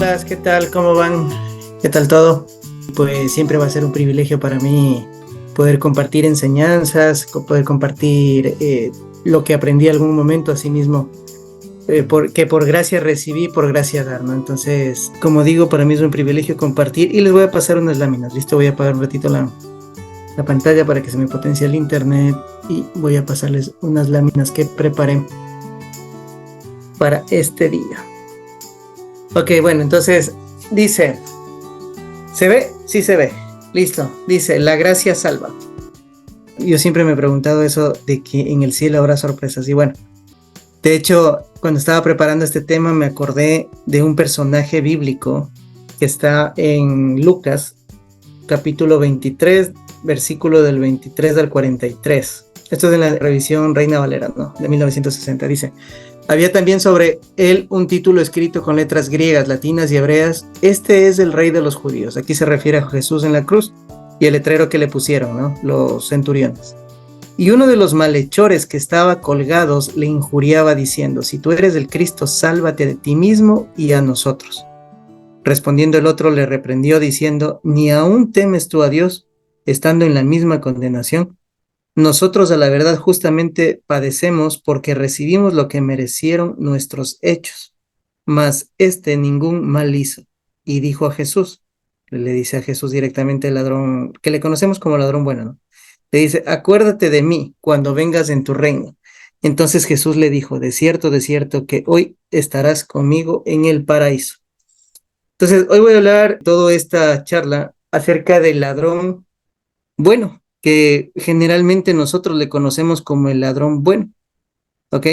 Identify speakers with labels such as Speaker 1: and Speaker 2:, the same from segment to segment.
Speaker 1: estás? ¿Qué tal? ¿Cómo van? ¿Qué tal todo? Pues siempre va a ser un privilegio para mí poder compartir enseñanzas, poder compartir lo que aprendí algún momento, así mismo, que por gracia recibí, por gracia dar, ¿no? Entonces, como digo, para mí es un privilegio compartir y les voy a pasar unas láminas, ¿listo? Voy a apagar un ratito la pantalla para que se me potencie el internet y voy a pasarles unas láminas que preparé para este día. Ok, bueno, entonces dice... ¿Se ve? Sí se ve. Listo. Dice, la gracia salva. Yo siempre me he preguntado eso de que en el cielo habrá sorpresas. Y bueno, de hecho, cuando estaba preparando este tema me acordé de un personaje bíblico que está en Lucas, capítulo 23, versículo del 23 al 43. Esto es en la revisión Reina Valera, ¿no? De 1960. Dice, había también sobre él un título escrito con letras griegas, latinas y hebreas. Este es el rey de los judíos. Aquí se refiere a Jesús en la cruz y el letrero que le pusieron, ¿no? Los centuriones. Y uno de los malhechores que estaba colgados le injuriaba diciendo, si tú eres el Cristo, sálvate de ti mismo y a nosotros. Respondiendo el otro le reprendió diciendo, ¿ni aún temes tú a Dios, estando en la misma condenación? Nosotros a la verdad justamente padecemos porque recibimos lo que merecieron nuestros hechos, mas este ningún mal hizo. Y dijo a Jesús, le dice a Jesús directamente el ladrón, que le conocemos como ladrón bueno, ¿no? Le dice, acuérdate de mí cuando vengas en tu reino. Entonces Jesús le dijo, de cierto que hoy estarás conmigo en el paraíso. Entonces, hoy voy a hablar toda esta charla acerca del ladrón bueno, que generalmente nosotros le conocemos como el ladrón bueno, ¿ok?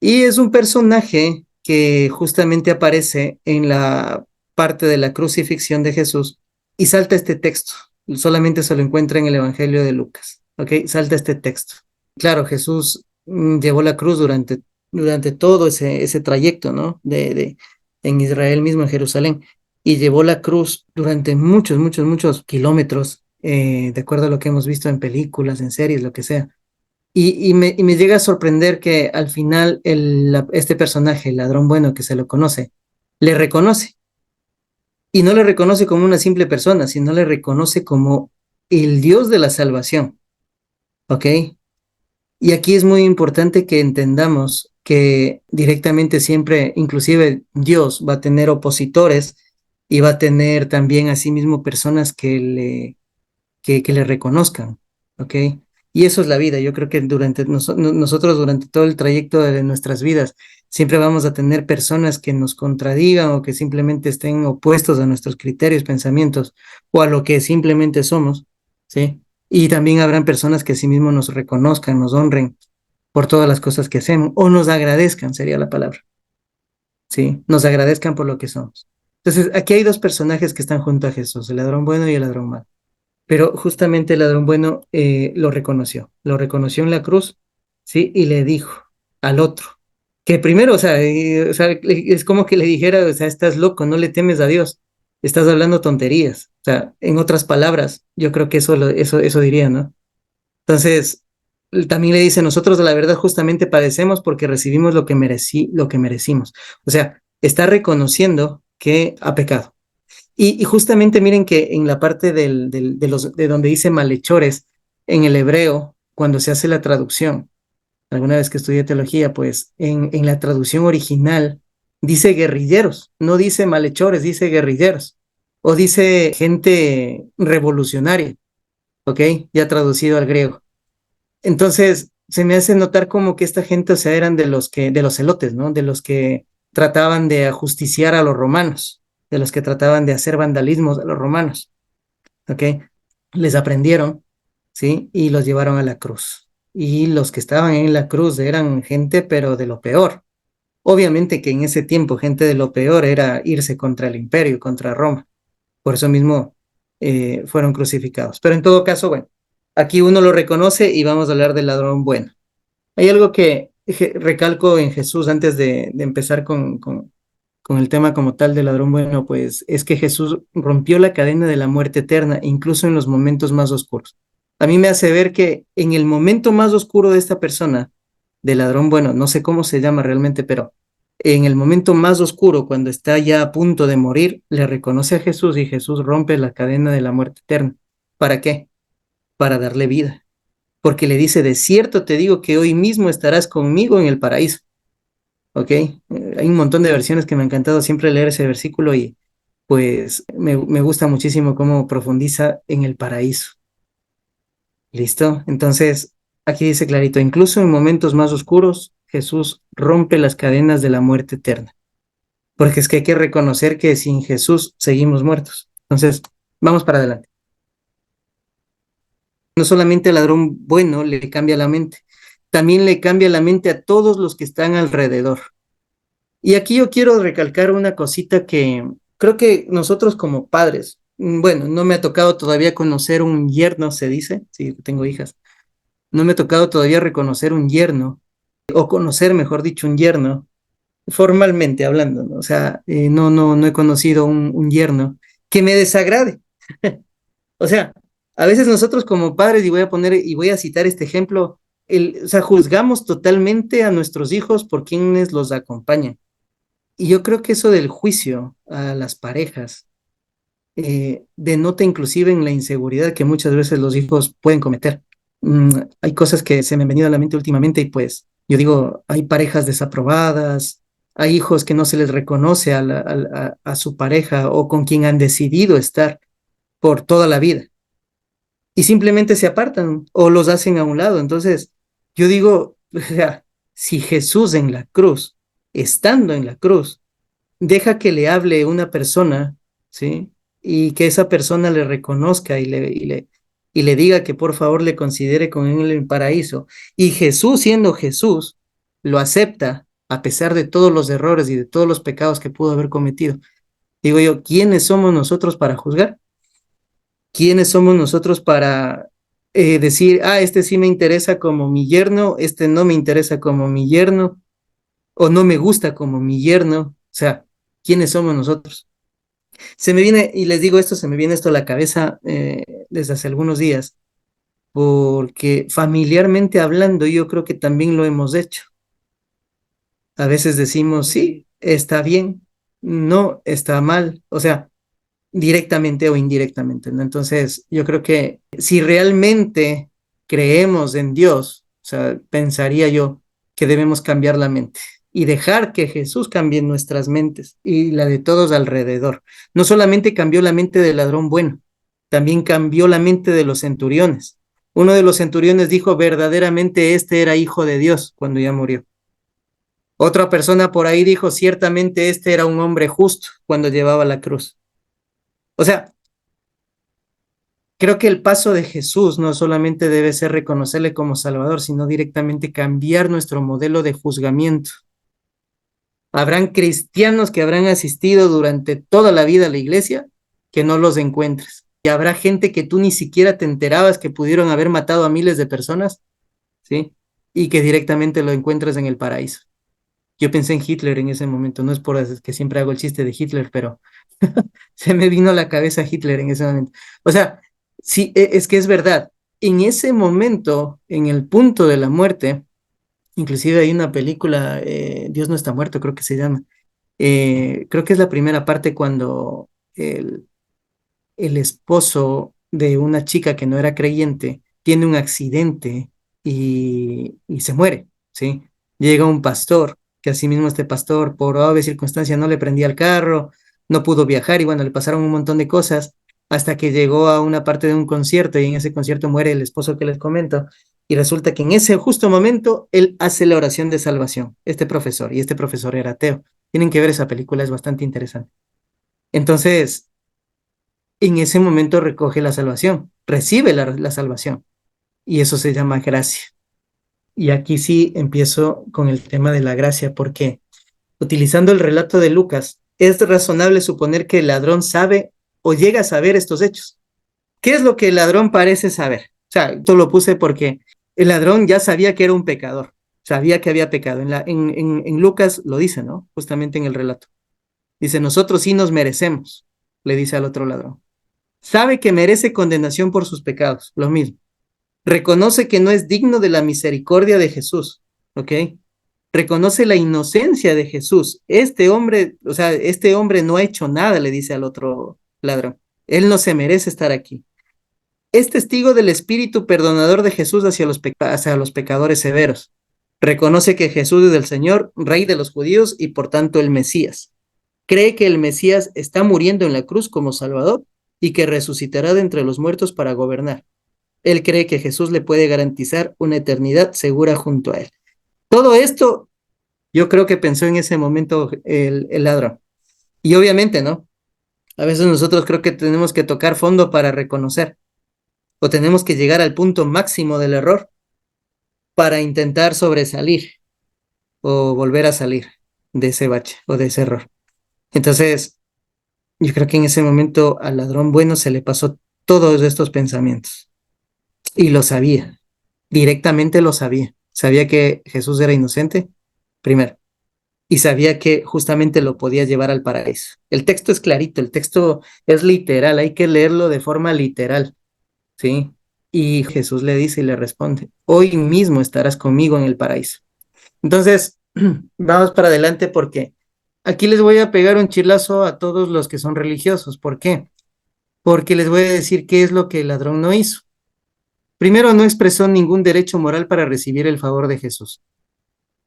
Speaker 1: Y es un personaje que justamente aparece en la parte de la crucifixión de Jesús y salta este texto, solamente se lo encuentra en el Evangelio de Lucas, ¿ok? Salta este texto. Claro, Jesús llevó la cruz durante todo ese trayecto, ¿no? En Israel mismo, en Jerusalén, y llevó la cruz durante muchos, muchos, muchos kilómetros, de acuerdo a lo que hemos visto en películas, en series, lo que sea. Y me llega a sorprender que al final este personaje, el ladrón bueno que se lo conoce, le reconoce. Y no le reconoce como una simple persona, sino le reconoce como el Dios de la salvación. ¿Ok? Y aquí es muy importante que entendamos que directamente siempre, inclusive Dios va a tener opositores y va a tener también asimismo personas que le reconozcan, ¿ok? Y eso es la vida. Yo creo que nosotros durante todo el trayecto de nuestras vidas siempre vamos a tener personas que nos contradigan o que simplemente estén opuestos a nuestros criterios, pensamientos o a lo que simplemente somos, ¿sí? Y también habrán personas que asimismo nos reconozcan, nos honren por todas las cosas que hacemos o nos agradezcan, sería la palabra, ¿sí? Nos agradezcan por lo que somos. Entonces, aquí hay dos personajes que están junto a Jesús, el ladrón bueno y el ladrón malo. Pero justamente el ladrón bueno lo reconoció en la cruz, ¿sí? Y le dijo al otro, que primero, o sea, es como que le dijera, o sea, estás loco, no le temes a Dios, estás hablando tonterías. O sea, en otras palabras, yo creo que eso diría, ¿no? Entonces, él también le dice, nosotros la verdad justamente padecemos porque recibimos lo que merecimos. O sea, está reconociendo que ha pecado. Y justamente miren que en la parte de donde dice malhechores, en el hebreo, cuando se hace la traducción, alguna vez que estudié teología, pues en la traducción original dice guerrilleros, no dice malhechores, dice guerrilleros, o dice gente revolucionaria, ¿ok? Ya traducido al griego. Entonces, se me hace notar como que esta gente, o sea, eran de los celotes, ¿no? De los que trataban de ajusticiar a los romanos, de los que trataban de hacer vandalismos a los romanos, ¿ok? Les aprendieron, ¿sí? Y los llevaron a la cruz. Y los que estaban en la cruz eran gente, pero de lo peor. Obviamente que en ese tiempo gente de lo peor era irse contra el imperio, contra Roma. Por eso mismo fueron crucificados. Pero en todo caso, bueno, aquí uno lo reconoce y vamos a hablar del ladrón bueno. Hay algo que recalco en Jesús antes de empezar con el tema como tal del ladrón bueno, pues es que Jesús rompió la cadena de la muerte eterna, incluso en los momentos más oscuros. A mí me hace ver que en el momento más oscuro de esta persona, del ladrón bueno, no sé cómo se llama realmente, pero En el momento más oscuro, cuando está ya a punto de morir, le reconoce a Jesús y Jesús rompe la cadena de la muerte eterna. ¿Para qué? Para darle vida. Porque le dice, de cierto te digo que hoy mismo estarás conmigo en el paraíso. ¿Ok? Hay un montón de versiones que me ha encantado siempre leer ese versículo y pues me gusta muchísimo cómo profundiza en el paraíso. ¿Listo? Entonces, aquí dice clarito, incluso en momentos más oscuros, Jesús rompe las cadenas de la muerte eterna. Porque es que hay que reconocer que sin Jesús seguimos muertos. Entonces, vamos para adelante. No solamente al ladrón bueno le cambia la mente, también le cambia la mente a todos los que están alrededor. Y aquí yo quiero recalcar una cosita que creo que nosotros como padres, bueno, no me ha tocado todavía conocer un yerno, se dice, sí, tengo hijas, no me ha tocado todavía reconocer un yerno, o conocer, mejor dicho, un yerno, formalmente hablando, ¿no? O sea, no he conocido un yerno que me desagrade. O sea, a veces nosotros como padres, y voy a citar este ejemplo, o sea, juzgamos totalmente a nuestros hijos por quienes los acompañan. Y yo creo que eso del juicio a las parejas denota inclusive en la inseguridad que muchas veces los hijos pueden cometer. Hay cosas que se me han venido a la mente últimamente y pues yo digo, hay parejas desaprobadas, hay hijos que no se les reconoce a su pareja o con quien han decidido estar por toda la vida y simplemente se apartan o los hacen a un lado. Entonces, yo digo, o sea, si Jesús en la cruz, estando en la cruz, deja que le hable una persona, ¿sí? Y que esa persona le reconozca y le diga que por favor le considere con él en el paraíso. Y Jesús, siendo Jesús, lo acepta a pesar de todos los errores y de todos los pecados que pudo haber cometido. Digo yo, ¿quiénes somos nosotros para juzgar? ¿Quiénes somos nosotros para decir, ah, este sí me interesa como mi yerno, este no me interesa como mi yerno, o no me gusta como mi yerno? O sea, ¿quiénes somos nosotros? Se me viene, y les digo esto, se me viene esto a la cabeza desde hace algunos días, porque familiarmente hablando, yo creo que también lo hemos hecho. A veces decimos, sí, está bien, no, está mal, o sea, directamente o indirectamente, ¿no? Entonces, yo creo que si realmente creemos en Dios, o sea, pensaría yo que debemos cambiar la mente y dejar que Jesús cambie nuestras mentes y la de todos alrededor. No solamente cambió la mente del ladrón bueno, también cambió la mente de los centuriones. Uno de los centuriones dijo, verdaderamente este era hijo de Dios cuando ya murió. Otra persona por ahí dijo, ciertamente este era un hombre justo cuando llevaba la cruz. O sea, creo que el paso de Jesús no solamente debe ser reconocerle como Salvador, sino directamente cambiar nuestro modelo de juzgamiento. Habrán cristianos que habrán asistido durante toda la vida a la iglesia que no los encuentres. Y habrá gente que tú ni siquiera te enterabas que pudieron haber matado a miles de personas, ¿sí? Y que directamente lo encuentras en el paraíso. Yo pensé en Hitler en ese momento, no es por eso que siempre hago el chiste de Hitler, pero se me vino a la cabeza Hitler en ese momento. O sea, sí, es que es verdad. En ese momento, en el punto de la muerte, inclusive hay una película, Dios no está muerto, creo que se llama. Creo que es la primera parte cuando el esposo de una chica que no era creyente tiene un accidente y se muere, ¿sí? Llega un pastor, que asimismo este pastor, por obvias circunstancias, no le prendía el carro, no pudo viajar y bueno, le pasaron un montón de cosas hasta que llegó a una parte de un concierto y en ese concierto muere el esposo que les comento y resulta que en ese justo momento él hace la oración de salvación, este profesor, y este profesor era ateo. Tienen que ver esa película, es bastante interesante. Entonces, en ese momento recoge la salvación, recibe la salvación y eso se llama gracia. Y aquí sí empiezo con el tema de la gracia porque utilizando el relato de Lucas, es razonable suponer que el ladrón sabe o llega a saber estos hechos. ¿Qué es lo que el ladrón parece saber? O sea, esto lo puse porque el ladrón ya sabía que era un pecador, sabía que había pecado. En Lucas lo dice, ¿no? Justamente en el relato. Dice, nosotros sí nos merecemos, le dice al otro ladrón. Sabe que merece condenación por sus pecados, lo mismo. Reconoce que no es digno de la misericordia de Jesús, ¿ok? reconoce la inocencia de Jesús. Este hombre, o sea, este hombre no ha hecho nada, le dice al otro ladrón. Él no se merece estar aquí. Es testigo del espíritu perdonador de Jesús hacia los pecadores severos. Reconoce que Jesús es el Señor, Rey de los judíos y por tanto el Mesías. Cree que el Mesías está muriendo en la cruz como Salvador y que resucitará de entre los muertos para gobernar. Él cree que Jesús le puede garantizar una eternidad segura junto a él. Todo esto yo creo que pensó en ese momento el ladrón. Y obviamente, ¿no? A veces nosotros creo que tenemos que tocar fondo para reconocer, o tenemos que llegar al punto máximo del error para intentar sobresalir o volver a salir de ese bache o de ese error. Entonces, yo creo que en ese momento al ladrón bueno se le pasó todos estos pensamientos y lo sabía, directamente lo sabía. Sabía que Jesús era inocente, primero, y sabía que justamente lo podía llevar al paraíso. El texto es clarito, el texto es literal, hay que leerlo de forma literal, ¿sí? Y Jesús le dice y le responde, hoy mismo estarás conmigo en el paraíso. Entonces, vamos para adelante porque aquí les voy a pegar un chilazo a todos los que son religiosos. ¿Por qué? Porque les voy a decir qué es lo que el ladrón no hizo. Primero, no expresó ningún derecho moral para recibir el favor de Jesús.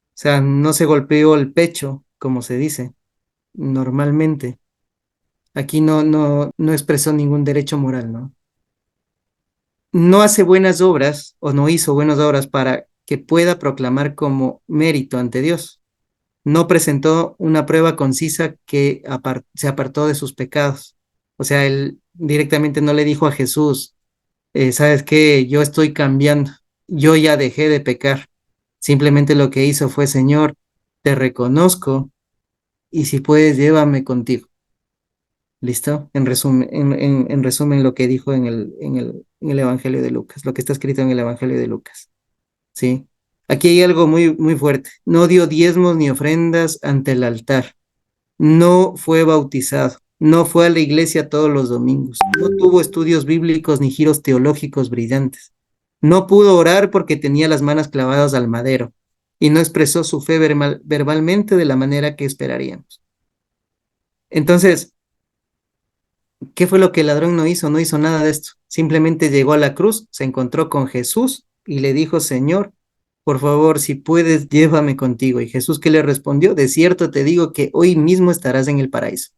Speaker 1: O sea, no se golpeó el pecho, como se dice normalmente. Aquí no expresó ningún derecho moral, ¿no? No hace buenas obras o no hizo buenas obras para que pueda proclamar como mérito ante Dios. No presentó una prueba concisa que se apartó de sus pecados. O sea, él directamente no le dijo a Jesús, ¿sabes qué? Yo estoy cambiando, yo ya dejé de pecar. Simplemente lo que hizo fue, Señor, te reconozco y si puedes, llévame contigo. ¿Listo? En resumen lo que dijo en el Evangelio de Lucas, lo que está escrito en el Evangelio de Lucas. ¿Sí? Aquí hay algo muy fuerte. No dio diezmos ni ofrendas ante el altar. No fue bautizado. No fue a la iglesia todos los domingos. No tuvo estudios bíblicos ni giros teológicos brillantes. No pudo orar porque tenía las manos clavadas al madero y no expresó su fe verbalmente de la manera que esperaríamos. Entonces, ¿qué fue lo que el ladrón no hizo? No hizo nada de esto. Simplemente llegó a la cruz, se encontró con Jesús y le dijo, Señor, por favor, si puedes, llévame contigo. Y Jesús, ¿qué le respondió? De cierto te digo que hoy mismo estarás en el paraíso.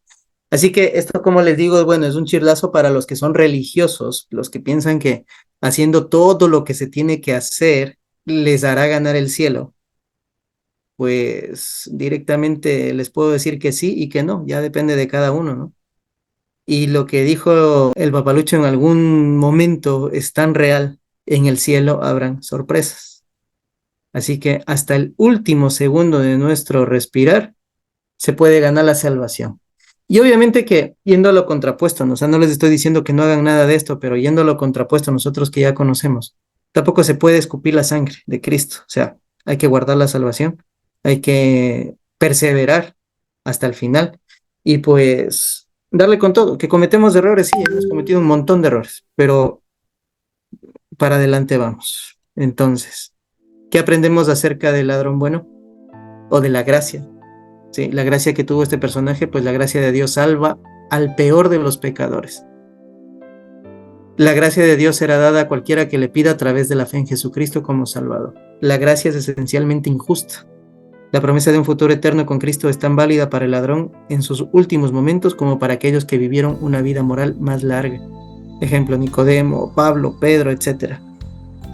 Speaker 1: Así que esto, como les digo, bueno, es un chirlazo para los que son religiosos, los que piensan que haciendo todo lo que se tiene que hacer les hará ganar el cielo. Pues directamente les puedo decir que sí y que no, ya depende de cada uno, ¿no? Y lo que dijo el papalucho en algún momento es tan real, en el cielo habrán sorpresas. Así que hasta el último segundo de nuestro respirar se puede ganar la salvación. Y obviamente que yendo a lo contrapuesto, ¿no? O sea, no les estoy diciendo que no hagan nada de esto, pero yendo a lo contrapuesto, nosotros que ya conocemos, tampoco se puede escupir la sangre de Cristo. O sea, hay que guardar la salvación, hay que perseverar hasta el final y pues darle con todo. Que cometemos errores, sí, hemos cometido un montón de errores, pero para adelante vamos. Entonces, ¿qué aprendemos acerca del ladrón bueno o de la gracia? Sí, la gracia que tuvo este personaje, pues la gracia de Dios salva al peor de los pecadores. La gracia de Dios será dada a cualquiera que le pida a través de la fe en Jesucristo como Salvador. La gracia es esencialmente injusta. La promesa de un futuro eterno con Cristo es tan válida para el ladrón en sus últimos momentos como para aquellos que vivieron una vida moral más larga. Ejemplo, Nicodemo, Pablo, Pedro, etc.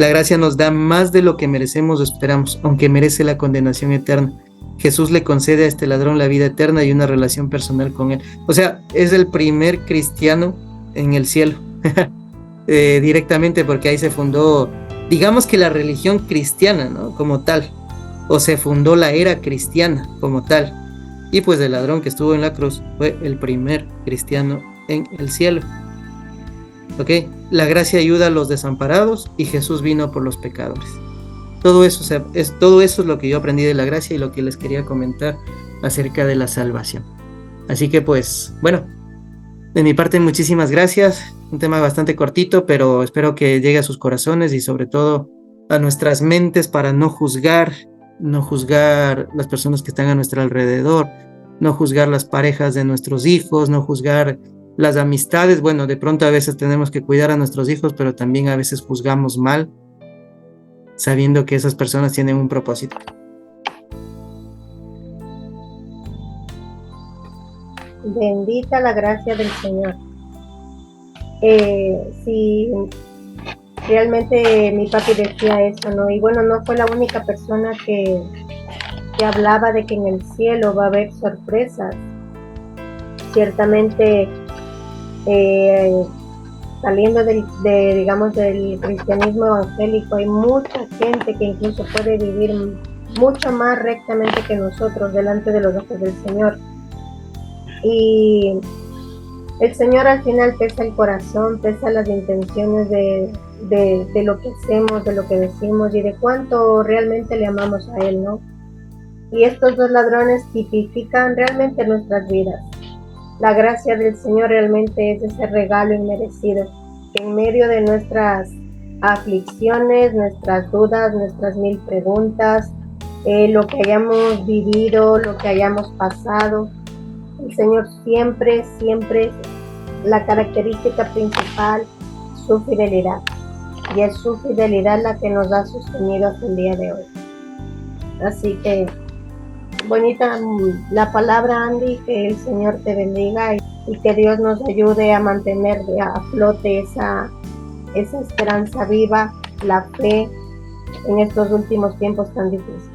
Speaker 1: La gracia nos da más de lo que merecemos o esperamos, aunque merece la condenación eterna. Jesús le concede a este ladrón la vida eterna y una relación personal con él. O sea, es el primer cristiano en el cielo. Directamente porque ahí se fundó, digamos que la religión cristiana, ¿no? Como tal. O se fundó la era cristiana como tal. Y pues el ladrón que estuvo en la cruz fue el primer cristiano en el cielo. ¿Ok? La gracia ayuda a los desamparados y Jesús vino por los pecadores. Todo eso es lo que yo aprendí de la gracia y lo que les quería comentar acerca de la salvación. Así que pues, bueno, de mi parte muchísimas gracias. Un tema bastante cortito, pero espero que llegue a sus corazones y sobre todo a nuestras mentes para no juzgar no juzgar las personas que están a nuestro alrededor, no juzgar las parejas de nuestros hijos, no juzgar las amistades. Bueno, de pronto a veces tenemos que cuidar a nuestros hijos, pero también a veces juzgamos mal, sabiendo que esas personas tienen un propósito.
Speaker 2: Bendita la gracia del Señor. Sí, realmente mi papi decía eso, ¿no? Y bueno, no fue la única persona que hablaba de que en el cielo va a haber sorpresas. Ciertamente, saliendo digamos, del cristianismo evangélico, hay mucha gente que incluso puede vivir mucho más rectamente que nosotros delante de los ojos del Señor. Y el Señor al final pesa el corazón, pesa las intenciones de lo que hacemos, de lo que decimos y de cuánto realmente le amamos a Él, ¿no? Y estos dos ladrones tipifican realmente nuestras vidas. La gracia del Señor realmente es ese regalo inmerecido. En medio de nuestras aflicciones, nuestras dudas, nuestras mil preguntas, lo que hayamos vivido, lo que hayamos pasado, el Señor siempre, la característica principal, su fidelidad. Y es su fidelidad la que nos ha sostenido hasta el día de hoy. Así que, bonita la palabra, Andy, que el Señor te bendiga y que Dios nos ayude a mantener a flote esa esperanza viva, la fe en estos últimos tiempos tan difíciles.